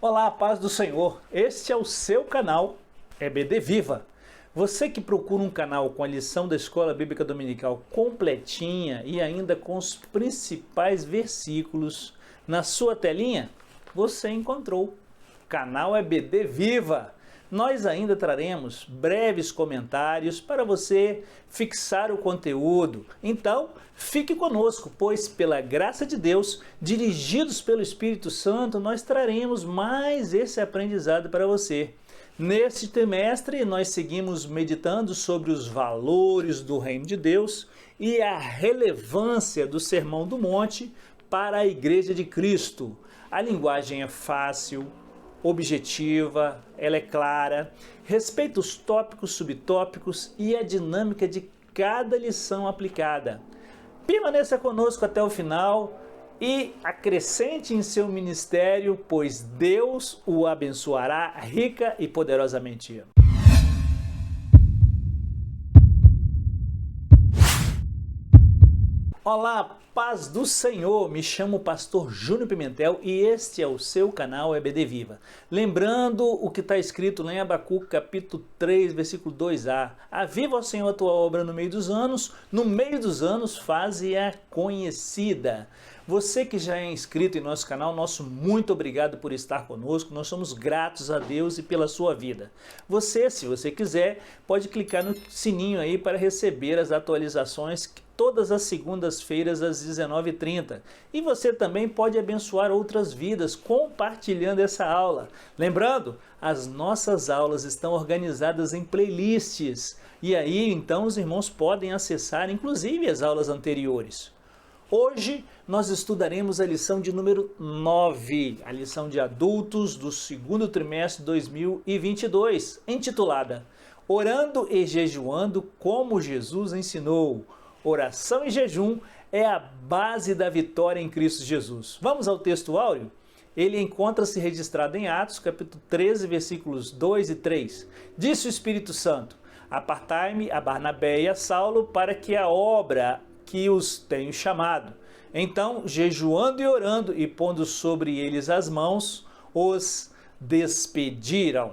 Olá, paz do Senhor. Este é o seu canal EBD Viva. Você que procura um canal com a lição da Escola Bíblica Dominical completinha e ainda com os principais versículos na sua telinha, você encontrou. Canal EBD Viva. Nós ainda traremos breves comentários para você fixar o conteúdo. Então, fique conosco, pois pela graça de Deus, dirigidos pelo Espírito Santo, nós traremos mais esse aprendizado para você. Neste trimestre, nós seguimos meditando sobre os valores do Reino de Deus e a relevância do Sermão do Monte para a Igreja de Cristo. A linguagem é fácil, objetiva, ela é clara, respeita os tópicos, subtópicos e a dinâmica de cada lição aplicada. Permaneça conosco até o final e acrescente em seu ministério, pois Deus o abençoará rica e poderosamente. Olá, paz do Senhor, me chamo o pastor Júnior Pimentel e este é o seu canal EBD Viva. Lembrando o que está escrito lá em Abacuque capítulo 3, versículo 2a. Aviva, ó Senhor, a tua obra no meio dos anos faze-a conhecida. Você que já é inscrito em nosso canal, nosso muito obrigado por estar conosco, nós somos gratos a Deus e pela sua vida. Você, se você quiser, pode clicar no sininho aí para receber as atualizações todas as segundas-feiras às 19h30. E você também pode abençoar outras vidas compartilhando essa aula. Lembrando, as nossas aulas estão organizadas em playlists e aí então os irmãos podem acessar inclusive as aulas anteriores. Hoje nós estudaremos a lição de número 9, a lição de adultos do segundo trimestre de 2022, intitulada Orando e Jejuando como Jesus ensinou. Oração e jejum é a base da vitória em Cristo Jesus. Vamos ao texto áureo? Ele encontra-se registrado em Atos, capítulo 13, versículos 2 e 3. Disse o Espírito Santo, apartai-me a Barnabé e a Saulo para que a obra que os tenho chamado. Então, jejuando e orando e pondo sobre eles as mãos, os despediram.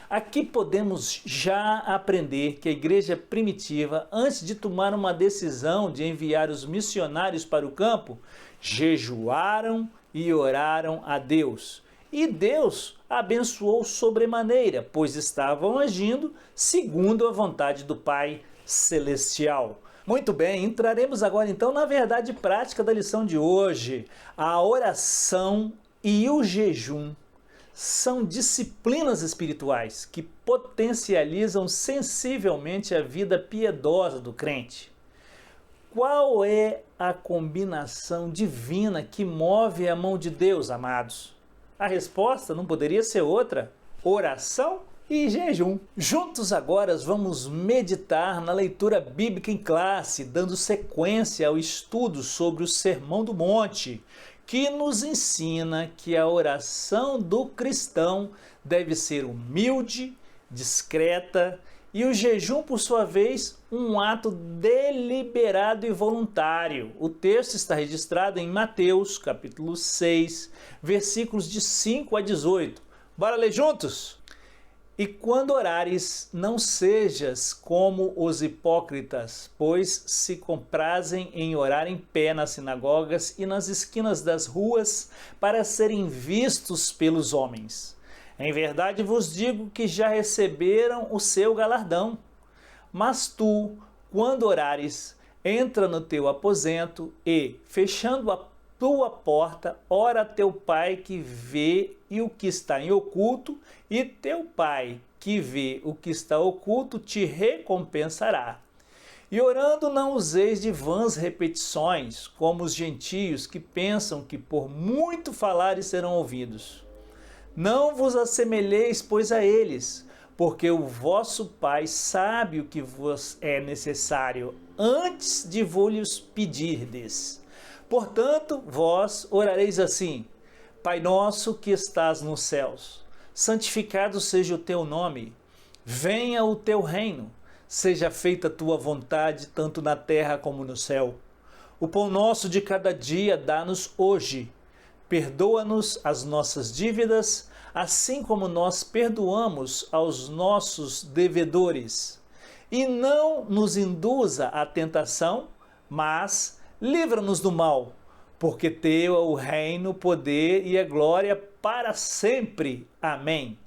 Aqui podemos já aprender que a igreja primitiva, antes de tomar uma decisão de enviar os missionários para o campo, jejuaram e oraram a Deus. E Deus abençoou sobremaneira, pois estavam agindo segundo a vontade do Pai Celestial. Muito bem, entraremos agora então na verdade prática da lição de hoje. A oração e o jejum são disciplinas espirituais que potencializam sensivelmente a vida piedosa do crente. Qual é a combinação divina que move a mão de Deus, amados? A resposta não poderia ser outra: oração e jejum. Juntos agora vamos meditar na leitura bíblica em classe, dando sequência ao estudo sobre o Sermão do Monte, que nos ensina que a oração do cristão deve ser humilde, discreta, e o jejum, por sua vez, um ato deliberado e voluntário. O texto está registrado em Mateus, capítulo 6, versículos de 5 a 18. Bora ler juntos? E quando orares, não sejas como os hipócritas, pois se comprazem em orar em pé nas sinagogas e nas esquinas das ruas para serem vistos pelos homens. Em verdade vos digo que já receberam o seu galardão. Mas tu, quando orares, entra no teu aposento e, fechando a tua porta, ora a teu pai que vê e o que está em oculto, e teu pai que vê o que está oculto te recompensará. E orando não useis de vãs repetições, como os gentios que pensam que por muito falares serão ouvidos. Não vos assemelheis, pois, a eles, porque o vosso Pai sabe o que vos é necessário antes de vos pedirdes. Portanto, vós orareis assim: Pai nosso que estás nos céus, santificado seja o teu nome, venha o teu reino, seja feita a tua vontade, tanto na terra como no céu. O pão nosso de cada dia dá-nos hoje. Perdoa-nos as nossas dívidas, assim como nós perdoamos aos nossos devedores. E não nos induza à tentação, mas livra-nos do mal, porque teu é o reino, o poder e a glória para sempre. Amém.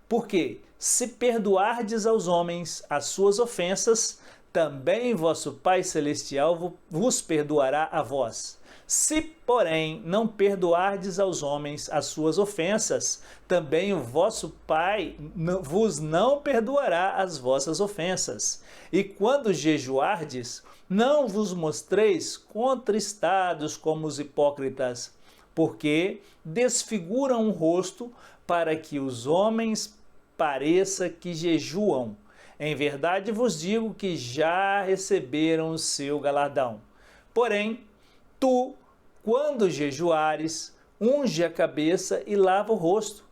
Porque se perdoardes aos homens as suas ofensas, também vosso Pai Celestial vos perdoará a vós. Se, porém, não perdoardes aos homens as suas ofensas, também o vosso Pai vos não perdoará as vossas ofensas. E quando jejuardes, não vos mostreis contristados como os hipócritas, porque desfiguram o rosto para que os homens pareça que jejuam. Em verdade vos digo que já receberam o seu galardão. Porém, tu, quando jejuares, unge a cabeça e lava o rosto,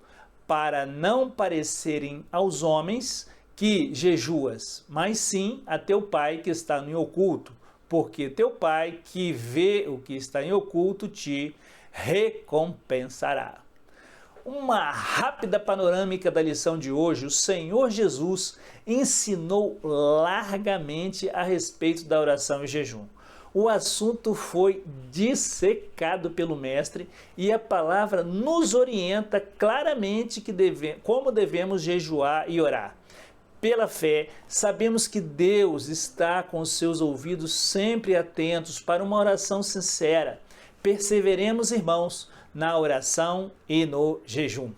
para não parecerem aos homens que jejuas, mas sim a teu Pai que está no oculto, porque teu Pai que vê o que está em oculto te recompensará. Uma rápida panorâmica da lição de hoje. O Senhor Jesus ensinou largamente a respeito da oração e jejum. O assunto foi dissecado pelo Mestre e a palavra nos orienta claramente como devemos jejuar e orar. Pela fé, sabemos que Deus está com os seus ouvidos sempre atentos para uma oração sincera. Perseveremos, irmãos, na oração e no jejum.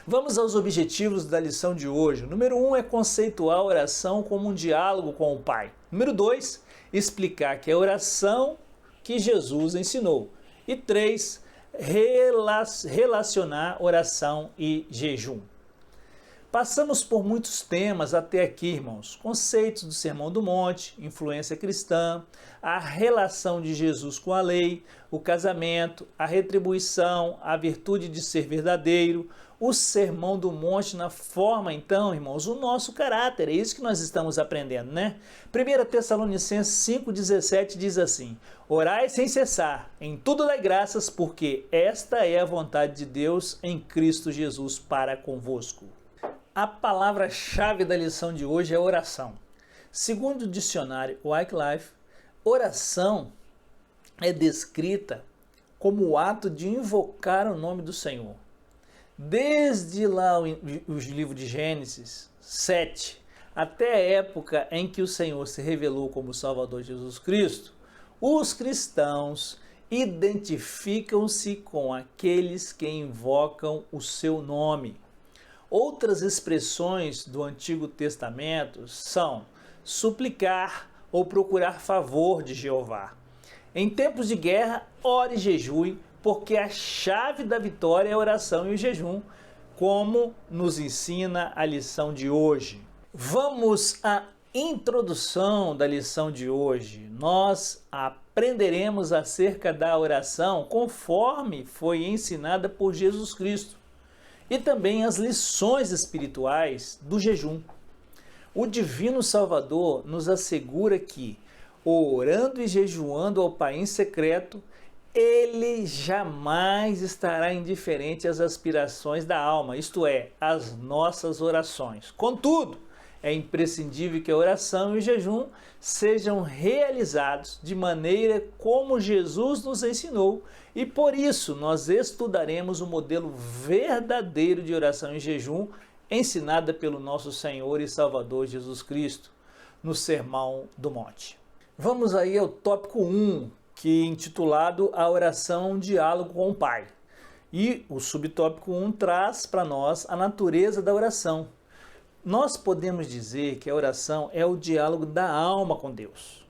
Vamos aos objetivos da lição de hoje. Número 1 é conceituar a oração como um diálogo com o Pai. Número 2, explicar que é a oração que Jesus ensinou. E 3, relacionar oração e jejum. Passamos por muitos temas até aqui, irmãos. Conceitos do Sermão do Monte, influência cristã, a relação de Jesus com a lei, o casamento, a retribuição, a virtude de ser verdadeiro, o Sermão do Monte na forma, então, irmãos, o nosso caráter. É isso que nós estamos aprendendo, né? 1 Tessalonicenses 5,17 diz assim: orai sem cessar, em tudo dai graças, porque esta é a vontade de Deus em Cristo Jesus para convosco. A palavra-chave da lição de hoje é oração. Segundo o dicionário Wycliffe, oração é descrita como o ato de invocar o nome do Senhor. Desde lá os livros de Gênesis 7, até a época em que o Senhor se revelou como Salvador Jesus Cristo, os cristãos identificam-se com aqueles que invocam o seu nome. Outras expressões do Antigo Testamento são suplicar ou procurar favor de Jeová. Em tempos de guerra, ore e jejue, porque a chave da vitória é a oração e o jejum, como nos ensina a lição de hoje. Vamos à introdução da lição de hoje. Nós aprenderemos acerca da oração conforme foi ensinada por Jesus Cristo, e também as lições espirituais do jejum. O Divino Salvador nos assegura que, orando e jejuando ao Pai em secreto, Ele jamais estará indiferente às aspirações da alma, isto é, às nossas orações. Contudo, é imprescindível que a oração e o jejum sejam realizados de maneira como Jesus nos ensinou, e por isso nós estudaremos o modelo verdadeiro de oração e jejum ensinada pelo nosso Senhor e Salvador Jesus Cristo no Sermão do Monte. Vamos aí ao tópico 1, que é intitulado A Oração, um Diálogo com o Pai. E o subtópico 1 traz para nós a natureza da oração. Nós podemos dizer que a oração é o diálogo da alma com Deus.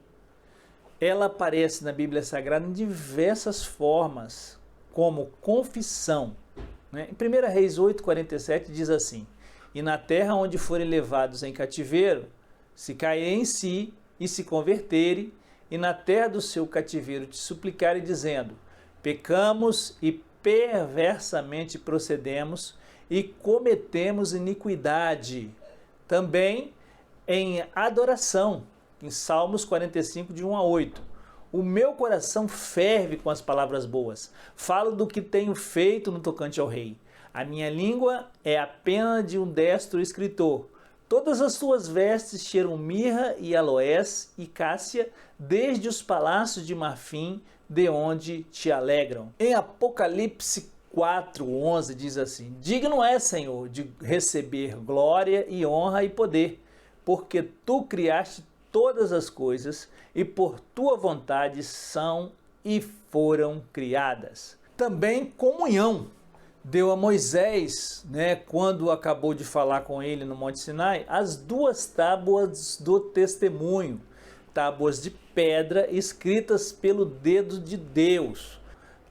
Ela aparece na Bíblia Sagrada em diversas formas, como confissão. Em 1 Reis 8,47 diz assim: e na terra onde forem levados em cativeiro, se caírem em si e se converterem, e na terra do seu cativeiro te suplicarem, dizendo: pecamos e perversamente procedemos e cometemos iniquidade. Também em adoração, em Salmos 45, de 1 a 8. O meu coração ferve com as palavras boas. Falo do que tenho feito no tocante ao rei. A minha língua é a pena de um destro escritor. Todas as tuas vestes cheiram mirra e aloés e cássia, desde os palácios de marfim, de onde te alegram. Em Apocalipse 4:11 diz assim: digno é, Senhor, de receber glória e honra e poder, porque tu criaste todas as coisas e por tua vontade são e foram criadas. Também comunhão deu a Moisés, quando acabou de falar com ele no Monte Sinai, as 2 tábuas do testemunho, tábuas de pedra escritas pelo dedo de Deus.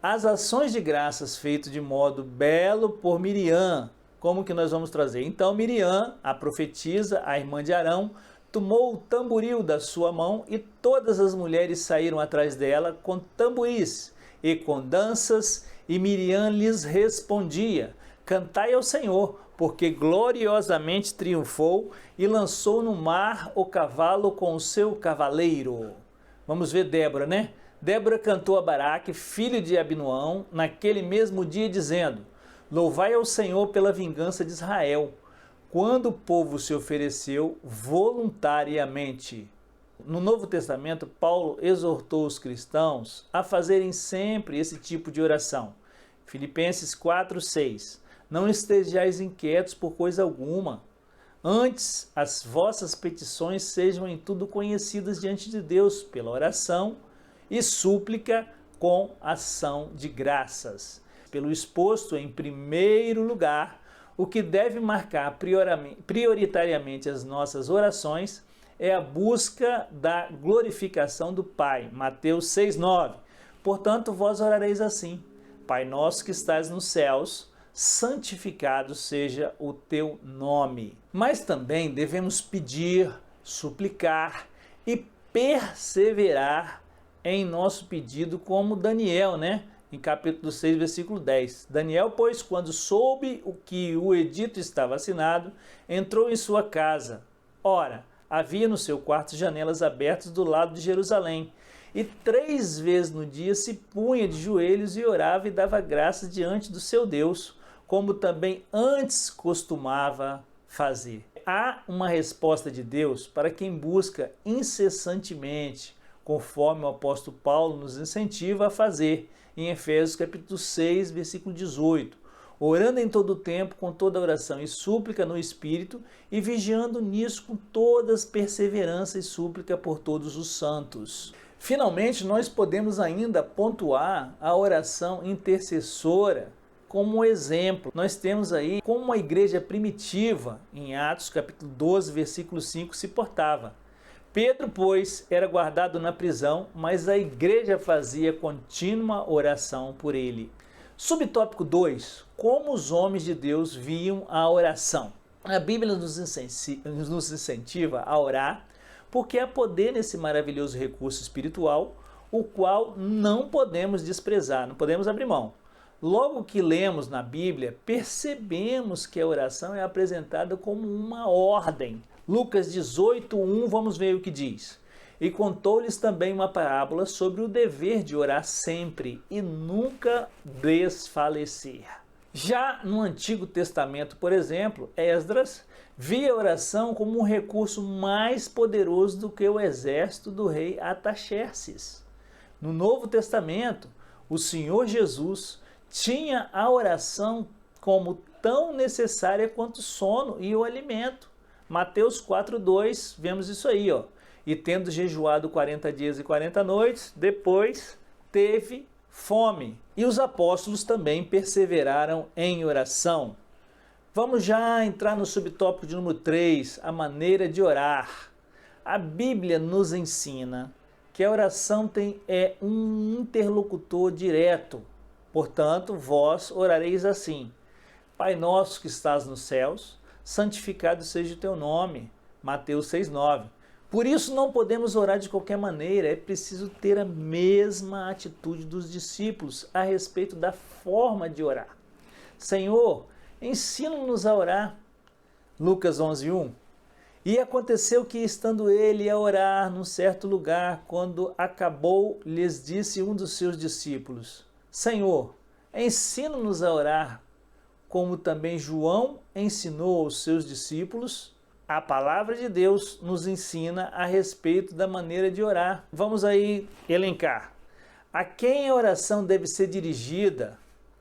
As ações de graças feitas de modo belo por Miriam. Como que nós vamos trazer? Então Miriam, a profetisa, a irmã de Arão, tomou o tamboril da sua mão e todas as mulheres saíram atrás dela com tamboris e com danças, e Miriam lhes respondia: cantai ao Senhor, porque gloriosamente triunfou e lançou no mar o cavalo com o seu cavaleiro. Vamos ver Débora, Débora cantou a Baraque, filho de Abinoão, naquele mesmo dia, dizendo: louvai ao Senhor pela vingança de Israel, quando o povo se ofereceu voluntariamente. No Novo Testamento, Paulo exortou os cristãos a fazerem sempre esse tipo de oração. Filipenses 4:6. Não estejais inquietos por coisa alguma. Antes, as vossas petições sejam em tudo conhecidas diante de Deus pela oração e súplica com ação de graças. Pelo exposto em primeiro lugar, o que deve marcar prioritariamente as nossas orações é a busca da glorificação do Pai. Mateus 6:9. Portanto, vós orareis assim: Pai nosso que estás nos céus, santificado seja o teu nome. Mas também devemos pedir, suplicar e perseverar em nosso pedido, como Daniel, em capítulo 6, versículo 10. Daniel, pois, quando soube que o edito estava assinado, entrou em sua casa. Ora, havia no seu quarto janelas abertas do lado de Jerusalém, e 3 vezes no dia se punha de joelhos e orava e dava graças diante do seu Deus, como também antes costumava fazer. Há uma resposta de Deus para quem busca incessantemente, conforme o apóstolo Paulo nos incentiva a fazer, em Efésios capítulo 6, versículo 18. Orando em todo o tempo, com toda oração e súplica no Espírito, e vigiando nisso com todas perseverança e súplica por todos os santos. Finalmente, nós podemos ainda pontuar a oração intercessora como exemplo. Nós temos aí como a igreja primitiva, em Atos capítulo 12, versículo 5, se portava. Pedro, pois, era guardado na prisão, mas a igreja fazia contínua oração por ele. Subtópico 2. Como os homens de Deus viam a oração. A Bíblia nos incentiva a orar, porque há poder nesse maravilhoso recurso espiritual, o qual não podemos desprezar, não podemos abrir mão. Logo que lemos na Bíblia, percebemos que a oração é apresentada como uma ordem. Lucas 18:1, vamos ver o que diz. E contou-lhes também uma parábola sobre o dever de orar sempre e nunca desfalecer. Já no Antigo Testamento, por exemplo, Esdras via a oração como um recurso mais poderoso do que o exército do rei Artaxerxes. No Novo Testamento, o Senhor Jesus tinha a oração como tão necessária quanto o sono e o alimento. Mateus 4:2, vemos isso aí, E tendo jejuado 40 dias e 40 noites, depois teve fome. E os apóstolos também perseveraram em oração. Vamos já entrar no subtópico de número 3, a maneira de orar. A Bíblia nos ensina que a oração é um interlocutor direto. Portanto, vós orareis assim: Pai nosso que estás nos céus, santificado seja o teu nome. Mateus 6:9. Por isso não podemos orar de qualquer maneira, é preciso ter a mesma atitude dos discípulos a respeito da forma de orar. Senhor, ensina-nos a orar. Lucas 11:1. E aconteceu que, estando ele a orar num certo lugar, quando acabou, lhes disse um dos seus discípulos: Senhor, ensina-nos a orar, como também João ensinou aos seus discípulos, a palavra de Deus nos ensina a respeito da maneira de orar. Vamos aí elencar. A quem a oração deve ser dirigida?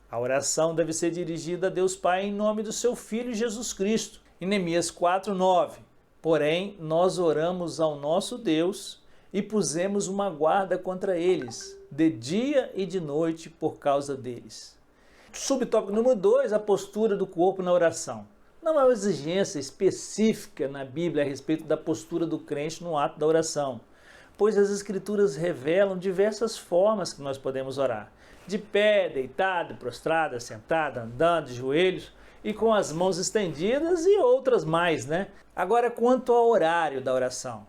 A oração deve ser dirigida a Deus Pai em nome do seu Filho Jesus Cristo. Em Neemias 4:9. Porém, nós oramos ao nosso Deus e pusemos uma guarda contra eles, de dia e de noite, por causa deles. Subtópico número 2, a postura do corpo na oração. Não há uma exigência específica na Bíblia a respeito da postura do crente no ato da oração, pois as Escrituras revelam diversas formas que nós podemos orar. De pé, deitado, prostrado, sentado, andando, de joelhos e com as mãos estendidas e outras mais, né? Agora, quanto ao horário da oração.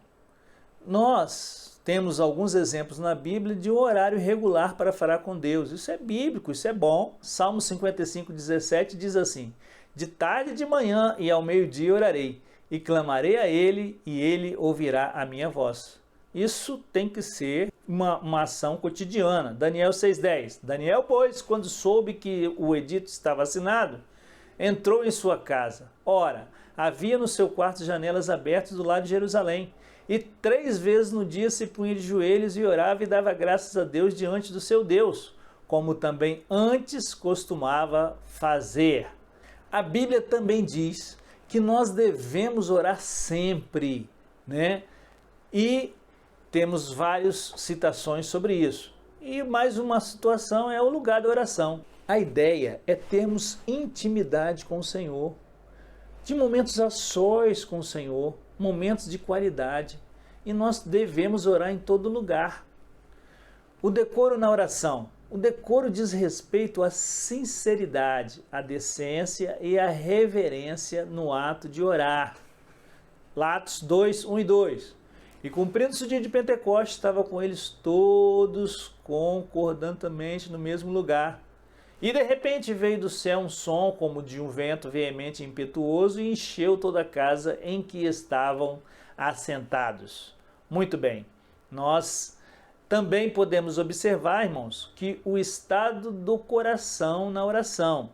Nós temos alguns exemplos na Bíblia de um horário regular para falar com Deus. Isso é bíblico, isso é bom. Salmo 55:17 diz assim: de tarde e de manhã e ao meio-dia orarei, e clamarei a Ele, e Ele ouvirá a minha voz. Isso tem que ser uma ação cotidiana. Daniel 6:10. Daniel, pois, quando soube que o edito estava assinado, entrou em sua casa. Ora, havia no seu quarto janelas abertas do lado de Jerusalém, e 3 vezes no dia se punha de joelhos e orava e dava graças a Deus diante do seu Deus, como também antes costumava fazer. A Bíblia também diz que nós devemos orar sempre, né? E temos várias citações sobre isso. E mais uma situação é o lugar da oração. A ideia é termos intimidade com o Senhor, de momentos a sós com o Senhor, momentos de qualidade, e nós devemos orar em todo lugar. O decoro na oração. O decoro diz respeito à sinceridade, à decência e à reverência no ato de orar. Atos 2, 1 e 2. E cumprindo-se o dia de Pentecostes, estava com eles todos concordantemente no mesmo lugar. E de repente veio do céu um som como de um vento veemente e impetuoso e encheu toda a casa em que estavam assentados. Muito bem, nós também podemos observar, irmãos, que o estado do coração na oração.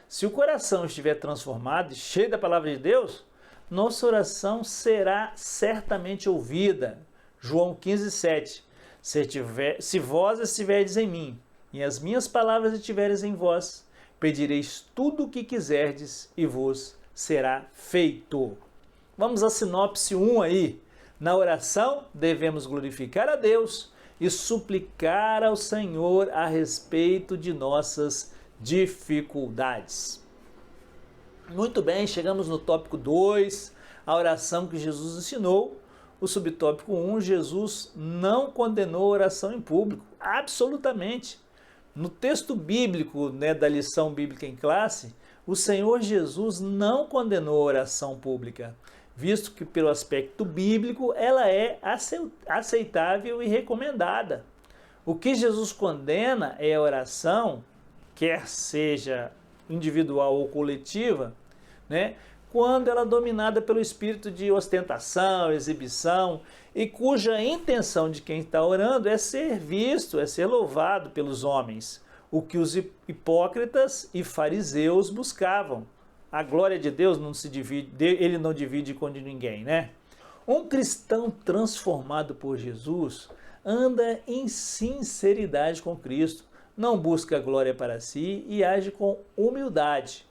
Se o coração estiver transformado e cheio da palavra de Deus, nossa oração será certamente ouvida. João 15:7. Se vós estiverdes em mim, e as minhas palavras estiveres em vós, pedireis tudo o que quiserdes e vos será feito. Vamos à sinopse 1 aí. Na oração, devemos glorificar a Deus e suplicar ao Senhor a respeito de nossas dificuldades. Muito bem, chegamos no tópico 2, a oração que Jesus ensinou. O subtópico 1, Jesus não condenou a oração em público, absolutamente. No texto bíblico, da lição bíblica em classe, o Senhor Jesus não condenou a oração pública, visto que pelo aspecto bíblico ela é aceitável e recomendada. O que Jesus condena é a oração, quer seja individual ou coletiva, quando ela é dominada pelo espírito de ostentação, exibição, e cuja intenção de quem está orando é ser visto, é ser louvado pelos homens, o que os hipócritas e fariseus buscavam. A glória de Deus não se divide, ele não divide com ninguém, Um cristão transformado por Jesus anda em sinceridade com Cristo, não busca glória para si e age com humildade.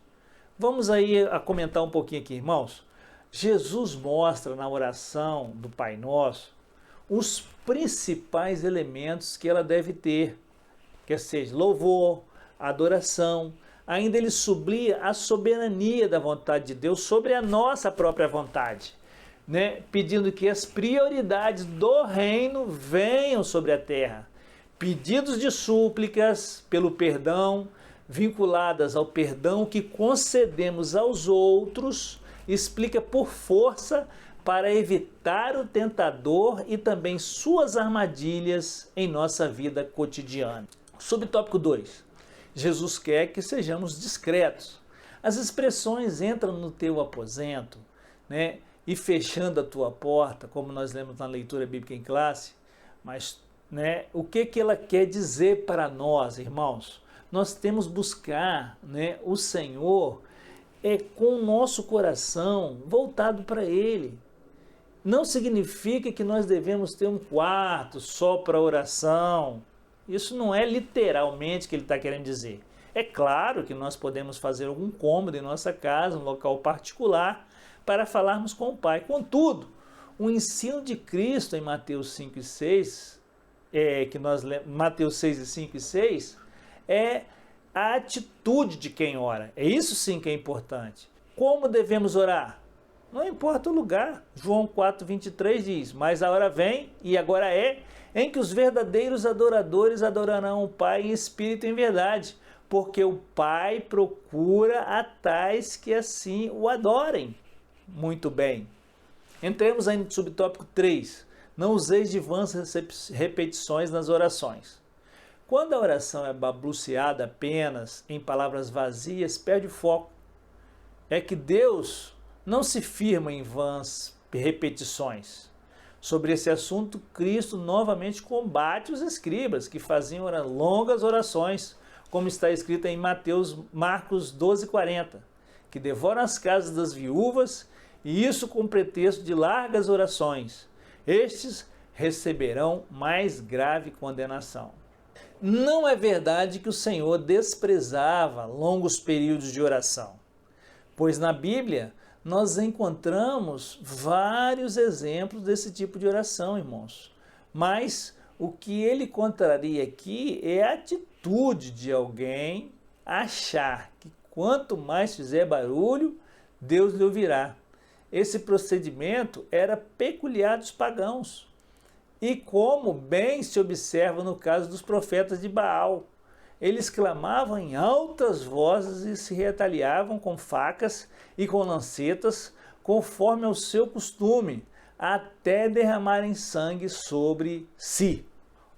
Vamos aí a comentar um pouquinho aqui, irmãos. Jesus mostra na oração do Pai Nosso os principais elementos que ela deve ter, quer seja louvor, adoração. Ainda ele sublinha a soberania da vontade de Deus sobre a nossa própria vontade, pedindo que as prioridades do reino venham sobre a terra. Pedidos de súplicas pelo perdão, vinculadas ao perdão que concedemos aos outros, explica por força para evitar o tentador e também suas armadilhas em nossa vida cotidiana. Subtópico 2. Jesus quer que sejamos discretos. As expressões entram no teu aposento, e fechando a tua porta, como nós lemos na leitura bíblica em classe, mas o que ela quer dizer para nós, irmãos? Nós temos que buscar o Senhor é com o nosso coração voltado para Ele. Não significa que nós devemos ter um quarto só para oração. Isso não é literalmente o que ele está querendo dizer. É claro que nós podemos fazer algum cômodo em nossa casa, um local particular, para falarmos com o Pai. Contudo, o ensino de Cristo em Mateus 5 e 6, Mateus 6 e 5 e 6, é a atitude de quem ora. É isso sim que é importante. Como devemos orar? Não importa o lugar. João 4,23 diz, mas a hora vem, e agora é, em que os verdadeiros adoradores adorarão o Pai em espírito e em verdade, porque o Pai procura a tais que assim o adorem. Muito bem. Entremos aí no subtópico 3. Não useis de vãs repetições nas orações. Quando a oração é balbuciada apenas em palavras vazias, perde o foco. É que Deus não se firma em vãs repetições. Sobre esse assunto, Cristo novamente combate os escribas que faziam longas orações, como está escrito em Marcos 12,40, que devoram as casas das viúvas, e isso com pretexto de largas orações. Estes receberão mais grave condenação. Não é verdade que o Senhor desprezava longos períodos de oração, pois na Bíblia nós encontramos vários exemplos desse tipo de oração, irmãos. Mas o que ele contraria aqui é a atitude de alguém achar que quanto mais fizer barulho, Deus lhe ouvirá. Esse procedimento era peculiar dos pagãos. E como bem se observa no caso dos profetas de Baal, eles clamavam em altas vozes e se retaliavam com facas e com lancetas, conforme ao seu costume, até derramarem sangue sobre si.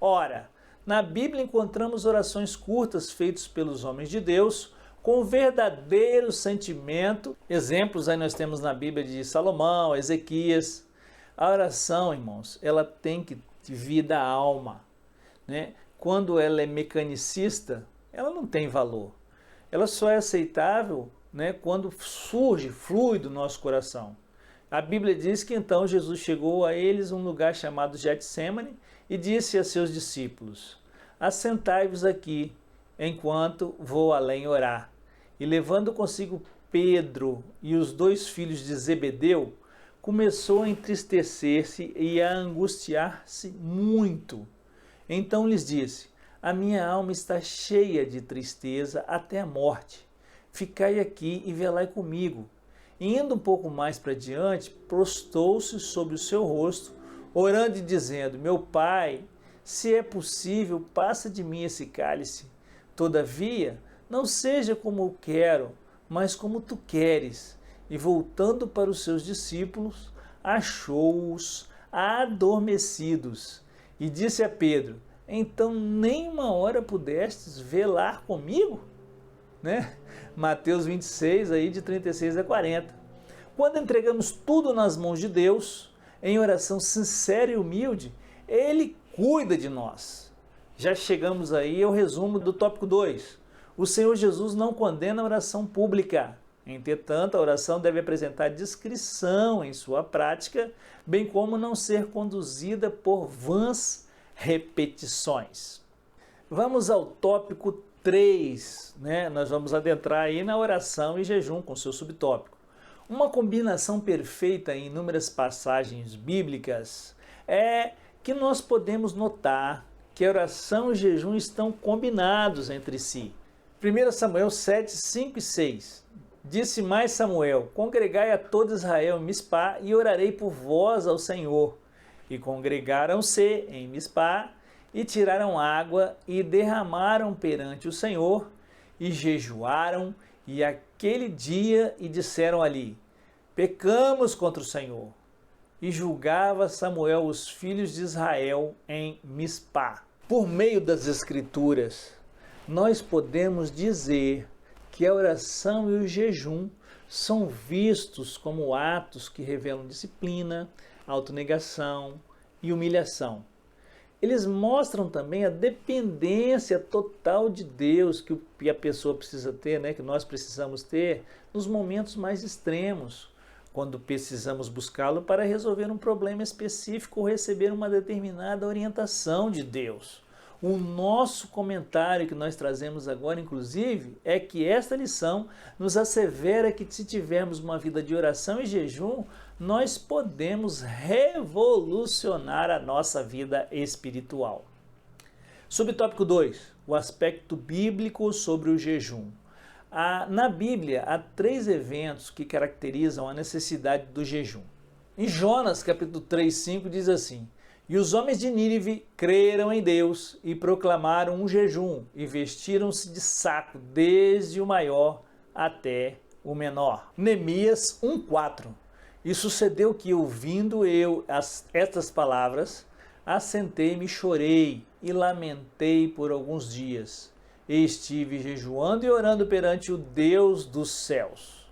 Ora, na Bíblia encontramos orações curtas feitas pelos homens de Deus, com verdadeiro sentimento. Exemplos aí nós temos na Bíblia de Salomão, Ezequias. A oração, irmãos, ela tem que vir da alma, né? Quando ela é mecanicista, ela não tem valor. Ela só é aceitável, né, quando flui do nosso coração. A Bíblia diz que então Jesus chegou a eles um lugar chamado Getsêmani e disse a seus discípulos: assentai-vos aqui, enquanto vou além orar. E levando consigo Pedro e os 2 filhos de Zebedeu, começou a entristecer-se e a angustiar-se muito. Então lhes disse: a minha alma está cheia de tristeza até a morte. Ficai aqui e velai comigo. E indo um pouco mais para diante, prostou-se sobre o seu rosto, orando e dizendo: meu Pai, se é possível, passa de mim esse cálice. Todavia, não seja como eu quero, mas como tu queres. E voltando para os seus discípulos, achou-os adormecidos. E disse a Pedro: então nem uma hora pudestes velar comigo? Né? Mateus 26, aí de 36 a 40. Quando entregamos tudo nas mãos de Deus, em oração sincera e humilde, Ele cuida de nós. Já chegamos aí ao resumo do tópico 2. O Senhor Jesus não condena a oração pública. Entretanto, a oração deve apresentar discrição em sua prática, bem como não ser conduzida por vãs repetições. Vamos ao tópico 3, né? Nós vamos adentrar aí na oração e jejum com seu subtópico. Uma combinação perfeita em inúmeras passagens bíblicas é que nós podemos notar que a oração e jejum estão combinados entre si. 1 Samuel 7, 5 e 6. Disse mais Samuel: congregai a todo Israel em Mispá e orarei por vós ao Senhor. E congregaram-se em Mispá e tiraram água e derramaram perante o Senhor e jejuaram e aquele dia e disseram ali: pecamos contra o Senhor. E julgava Samuel os filhos de Israel em Mispá. Por meio das Escrituras, nós podemos dizer que a oração e o jejum são vistos como atos que revelam disciplina, autonegação e humilhação. eles mostram também a dependência total de Deus que a pessoa precisa ter, né, que nós precisamos ter nos momentos mais extremos, quando precisamos buscá-lo para resolver um problema específico ou receber uma determinada orientação de Deus. O nosso comentário que nós trazemos agora, inclusive, é que esta lição nos assevera que se tivermos uma vida de oração e jejum, nós podemos revolucionar a nossa vida espiritual. Subtópico 2, o aspecto bíblico sobre o jejum. Na Bíblia, há 3 eventos que caracterizam a necessidade do jejum. Em Jonas, capítulo 3:5, diz assim: "E os homens de Nínive creram em Deus e proclamaram um jejum e vestiram-se de saco, desde o maior até o menor." Neemias 1:4. "E sucedeu que, ouvindo eu estas palavras, assentei-me e chorei e lamentei por alguns dias. E estive jejuando e orando perante o Deus dos céus."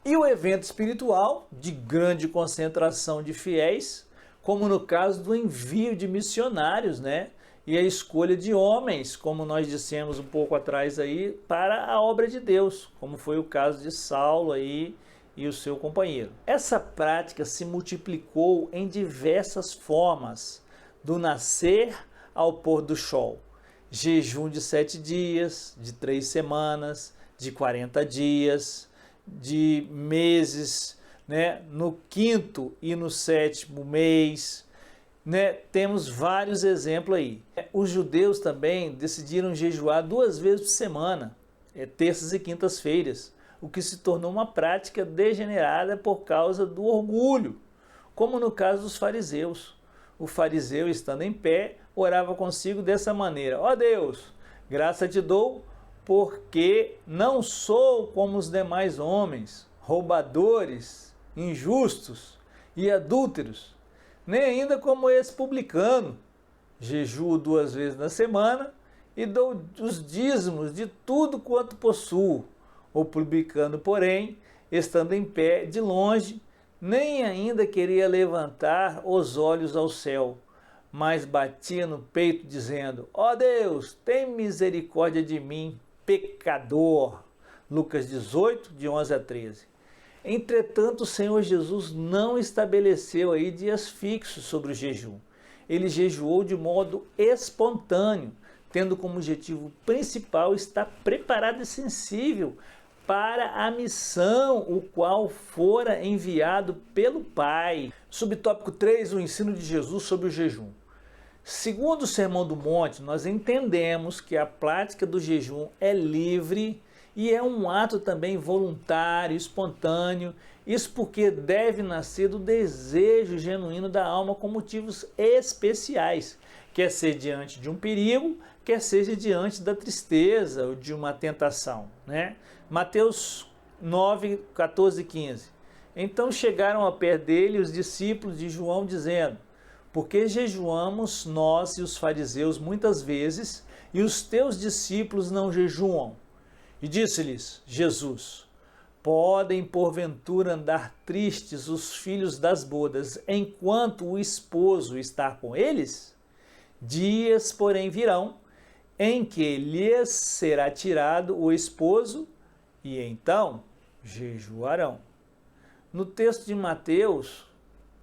E o evento espiritual de grande concentração de fiéis, como no caso do envio de missionários, né? E a escolha de homens, como nós dissemos um pouco atrás aí, para a obra de Deus, como foi o caso de Saulo aí e o seu companheiro. Essa prática se multiplicou em diversas formas, do nascer ao pôr do sol. Jejum de 7 dias, de 3 semanas, de 40 dias, de meses, né? No 5º e no 7º mês, né? Temos vários exemplos aí. Os judeus também decidiram jejuar 2 vezes por semana, terças e quintas-feiras, o que se tornou uma prática degenerada por causa do orgulho, como no caso dos fariseus. O fariseu, estando em pé, orava consigo dessa maneira: "Ó Deus, graça te dou, porque não sou como os demais homens, roubadores, injustos e adúlteros, nem ainda como esse publicano. Jejuo 2 vezes na semana e dou os dízimos de tudo quanto possuo." O publicano, porém, estando em pé de longe, nem ainda queria levantar os olhos ao céu, mas batia no peito dizendo: "Ó Deus, tem misericórdia de mim, pecador." Lucas 18, de 11 a 13. Entretanto, o Senhor Jesus não estabeleceu aí dias fixos sobre o jejum. Ele jejuou de modo espontâneo, tendo como objetivo principal estar preparado e sensível para a missão o qual fora enviado pelo Pai. Subtópico 3, o ensino de Jesus sobre o jejum. Segundo o Sermão do Monte, nós entendemos que a prática do jejum é livre e é um ato também voluntário, espontâneo. Isso porque deve nascer do desejo genuíno da alma com motivos especiais, quer ser diante de um perigo, quer seja diante da tristeza ou de uma tentação, né? Mateus 9, 14 e 15. Então chegaram a pé dele os discípulos de João, dizendo: "Por que jejuamos nós e os fariseus muitas vezes, e os teus discípulos não jejuam?" E disse-lhes Jesus: "Podem porventura andar tristes os filhos das bodas, enquanto o esposo está com eles? Dias, porém, virão, em que lhes será tirado o esposo, e então jejuarão." No texto de Mateus,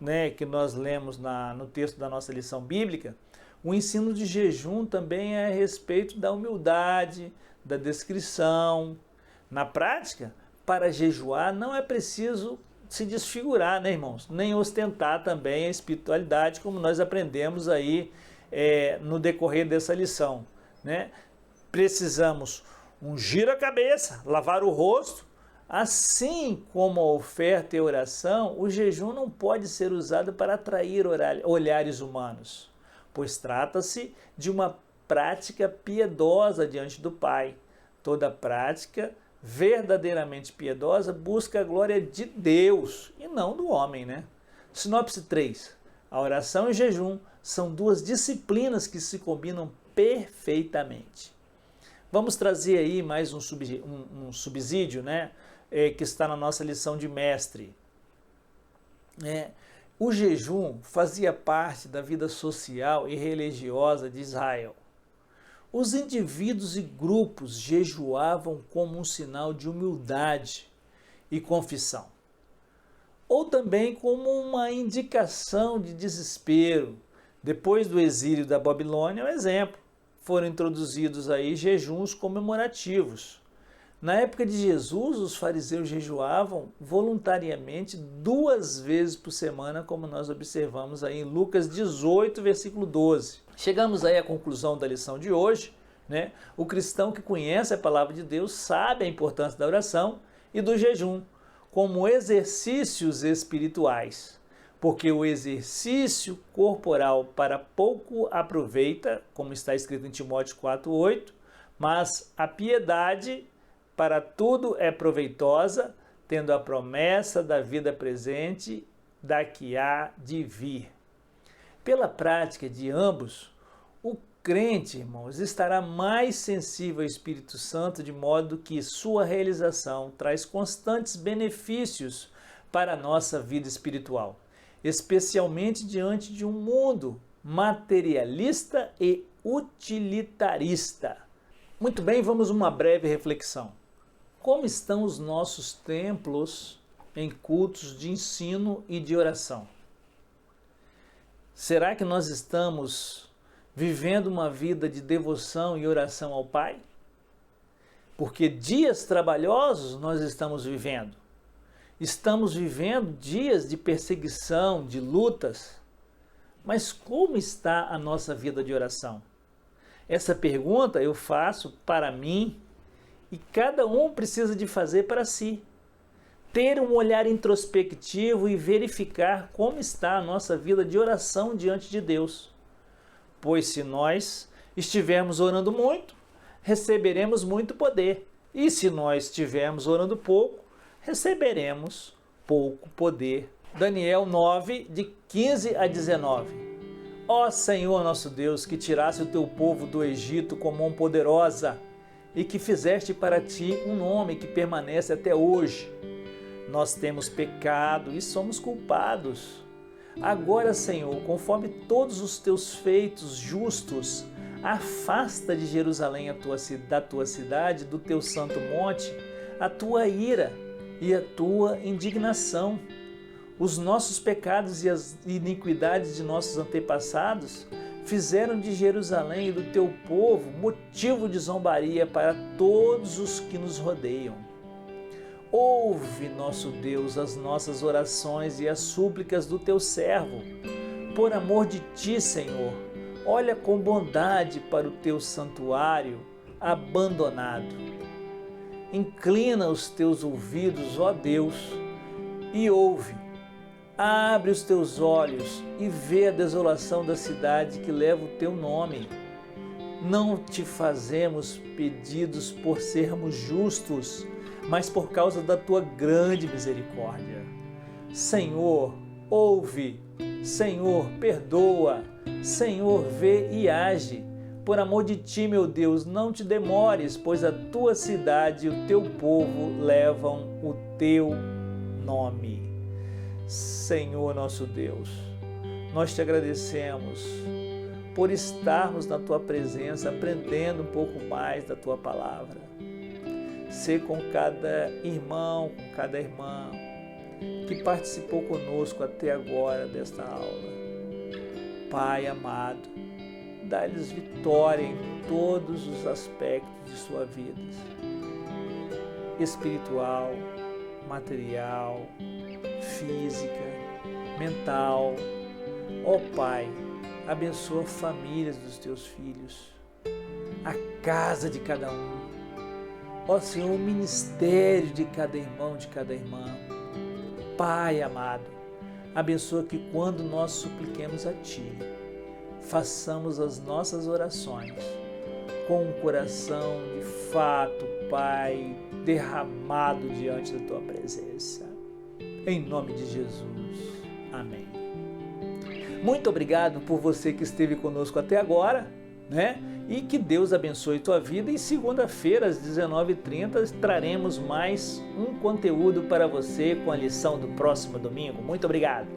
né, que nós lemos no texto da nossa lição bíblica, o ensino de jejum também é a respeito da humildade, da descrição. Na prática, para jejuar não é preciso se desfigurar, né, irmãos? Nem ostentar também a espiritualidade, como nós aprendemos aí no decorrer dessa lição, né? Precisamos ungir a cabeça, lavar o rosto. Assim como a oferta e a oração, o jejum não pode ser usado para atrair olhares humanos, pois trata-se de uma prática piedosa diante do Pai. Toda prática verdadeiramente piedosa busca a glória de Deus e não do homem, né? Sinopse 3. A oração e o jejum são 2 disciplinas que se combinam perfeitamente. Vamos trazer aí mais um subsídio, né? Que está na nossa lição de mestre. O jejum fazia parte da vida social e religiosa de Israel. Os indivíduos e grupos jejuavam como um sinal de humildade e confissão, ou também como uma indicação de desespero. Depois do exílio da Babilônia, um exemplo, foram introduzidos aí jejuns comemorativos. Na época de Jesus, os fariseus jejuavam voluntariamente 2 vezes por semana, como nós observamos aí em Lucas 18, versículo 12. Chegamos aí à conclusão da lição de hoje, né? O cristão que conhece a palavra de Deus sabe a importância da oração e do jejum como exercícios espirituais, porque o exercício corporal para pouco aproveita, como está escrito em Timóteo 4:8, mas a piedade para tudo é proveitosa, tendo a promessa da vida presente, da que há de vir. Pela prática de ambos, o crente, irmãos, estará mais sensível ao Espírito Santo, de modo que sua realização traz constantes benefícios para a nossa vida espiritual, especialmente diante de um mundo materialista e utilitarista. Muito bem, vamos a uma breve reflexão. Como estão os nossos templos em cultos de ensino e de oração? Será que nós estamos vivendo uma vida de devoção e oração ao Pai? Porque dias trabalhosos nós estamos vivendo. Estamos vivendo dias de perseguição, de lutas. Mas como está a nossa vida de oração? Essa pergunta eu faço para mim e cada um precisa de fazer para si. Ter um olhar introspectivo e verificar como está a nossa vida de oração diante de Deus. Pois se nós estivermos orando muito, receberemos muito poder. E se nós estivermos orando pouco, receberemos pouco poder. Daniel 9, de 15 a 19. Ó Senhor nosso Deus, que tirasse o teu povo do Egito com mão poderosa e que fizeste para ti um nome que permanece até hoje. Nós temos pecado e somos culpados. Agora, Senhor, conforme todos os teus feitos justos, afasta de Jerusalém da tua cidade, do teu santo monte, a tua ira e a tua indignação. Os nossos pecados e as iniquidades de nossos antepassados fizeram de Jerusalém e do teu povo motivo de zombaria para todos os que nos rodeiam. Ouve, nosso Deus, as nossas orações e as súplicas do teu servo. Por amor de ti, Senhor, olha com bondade para o teu santuário abandonado. Inclina os teus ouvidos, ó Deus, e ouve. Abre os teus olhos e vê a desolação da cidade que leva o teu nome. Não te fazemos pedidos por sermos justos, mas por causa da tua grande misericórdia. Senhor, ouve. Senhor, perdoa. Senhor, vê e age. Por amor de ti, meu Deus, não te demores, pois a tua cidade e o teu povo levam o teu nome. Senhor nosso Deus, nós te agradecemos por estarmos na tua presença, aprendendo um pouco mais da tua palavra. Ser com cada irmão, com cada irmã que participou conosco até agora desta aula. Pai amado, dá-lhes vitória em todos os aspectos de sua vida, espiritual, material, física, mental. Ó Pai, abençoa famílias dos teus filhos, a casa de cada um. Ó Senhor, o ministério de cada irmão, de cada irmã. Pai amado, abençoa que quando nós supliquemos a Ti, façamos as nossas orações com um coração de fato, Pai, derramado diante da Tua presença. Em nome de Jesus. Amém. Muito obrigado por você que esteve conosco até agora, né? E que Deus abençoe tua vida. E segunda-feira, às 19h30, traremos mais um conteúdo para você com a lição do próximo domingo. Muito obrigado.